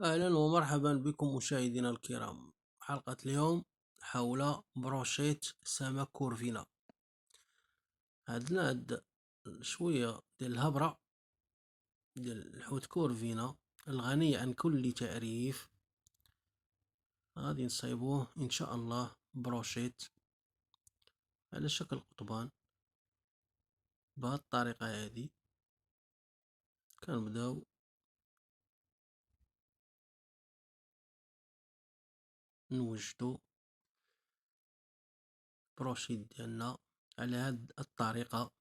أهلا ومرحبا بكم مشاهدينا الكرام. حلقة اليوم حول بروشيت سمك كورفينا. عندنا شوية ديال الهبرة ديال الحوت كورفينا الغني عن كل تعريف. غادي نصايبوه إن شاء الله بروشيت على شكل قضبان بهذه الطريقة هذه. كنبداو نوجدو بروشيت ديالنا على هاد الطريقة.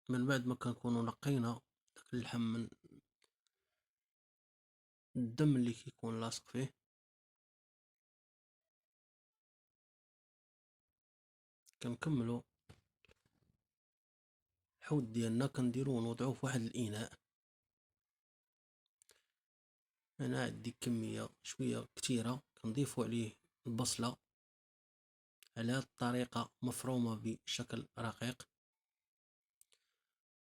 من بعد ما كنكونو نقينا داك اللحم من الدم اللي كيكون لاصق فيه، كنكملو الحوت ديالنا كنديروه ونوضعوه في واحد الاناء. انا عندي كميه شويه كتيره كنضيفو عليه البصله على هاد الطريقه مفرومه بشكل رقيق،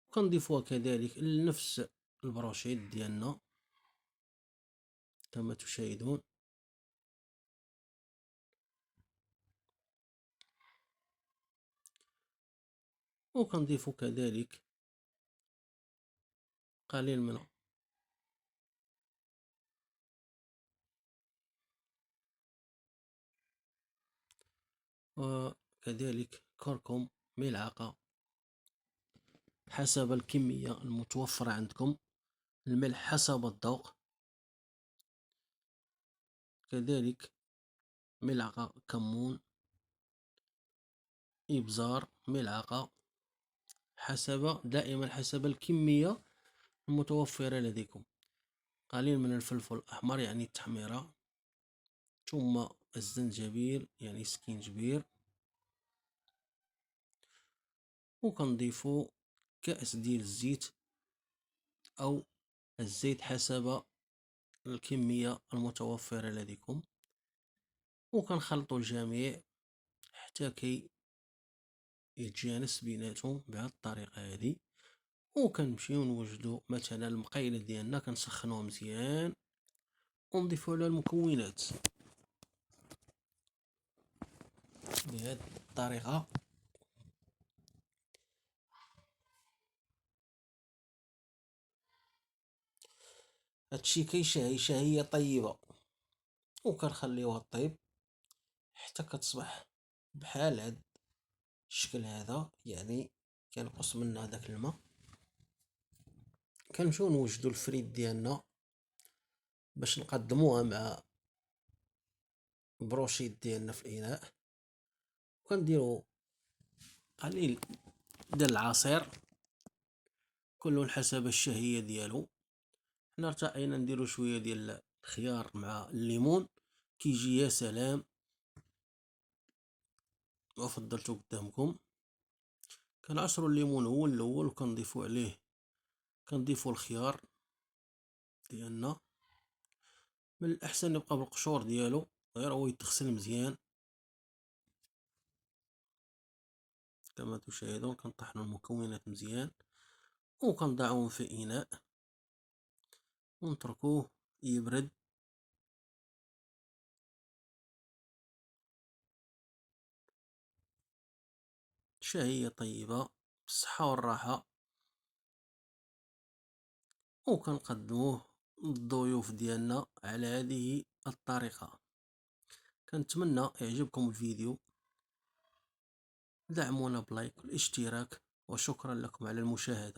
وكنضيفوها كذلك لنفس البروشيت ديالنا كما تشاهدون. وكنضيفو كذلك قليل من وكذلك كركم ملعقه حسب الكميه المتوفره عندكم، الملح حسب الذوق، كذلك ملعقه كمون، ابزار ملعقه، دائما حسب الكميه المتوفرة لديكم. قليل من الفلفل الأحمر يعني التحميرة، ثم الزنجبيل يعني سكينجبير، وكنضيفو كأس ديال الزيت أو الزيت حسب الكمية المتوفرة لديكم، وكنخلطو الجميع حتى كي يتجانس بيناتهم بهذه الطريقة هذه. وكنمشيو نوجدو مثلا المقيلة ديالنا كنسخنوه مزيان ونضيفو على المكونات بهذه الطريقة. هادشي كيشهي شهية طيبة، وكنخليوها طيب حتى كتصبح بحال هاد الشكل هذا، يعني كينقص منها داك الماء. كنمشيو نوجدو الفريت ديالنا باش نقدموها مع البروشيت ديالنا في الاناء، وكنديرو قليل ديال العصير كل حسب الشهية ديالو. حنا ارتأينا نديرو شوية ديال الخيار مع الليمون كيجي يا سلام، وفضلتو قدامكم. كنعصرو الليمون هو الاول وكنضيفو عليه كنضيفو الخيار ديالنا. من الأحسن يبقى بالقشور ديالو غير هو يتغسل مزيان كما تشاهدون. كنطحنو المكونات مزيان وكنضعوهم في إناء ونتركوه يبرد. شهية طيبة بالصحة والراحة، وكنقدموه للضيوف ديالنا على هذه الطريقة. كنتمنى يعجبكم الفيديو، دعمونا بلايك والاشتراك، وشكرا لكم على المشاهدة.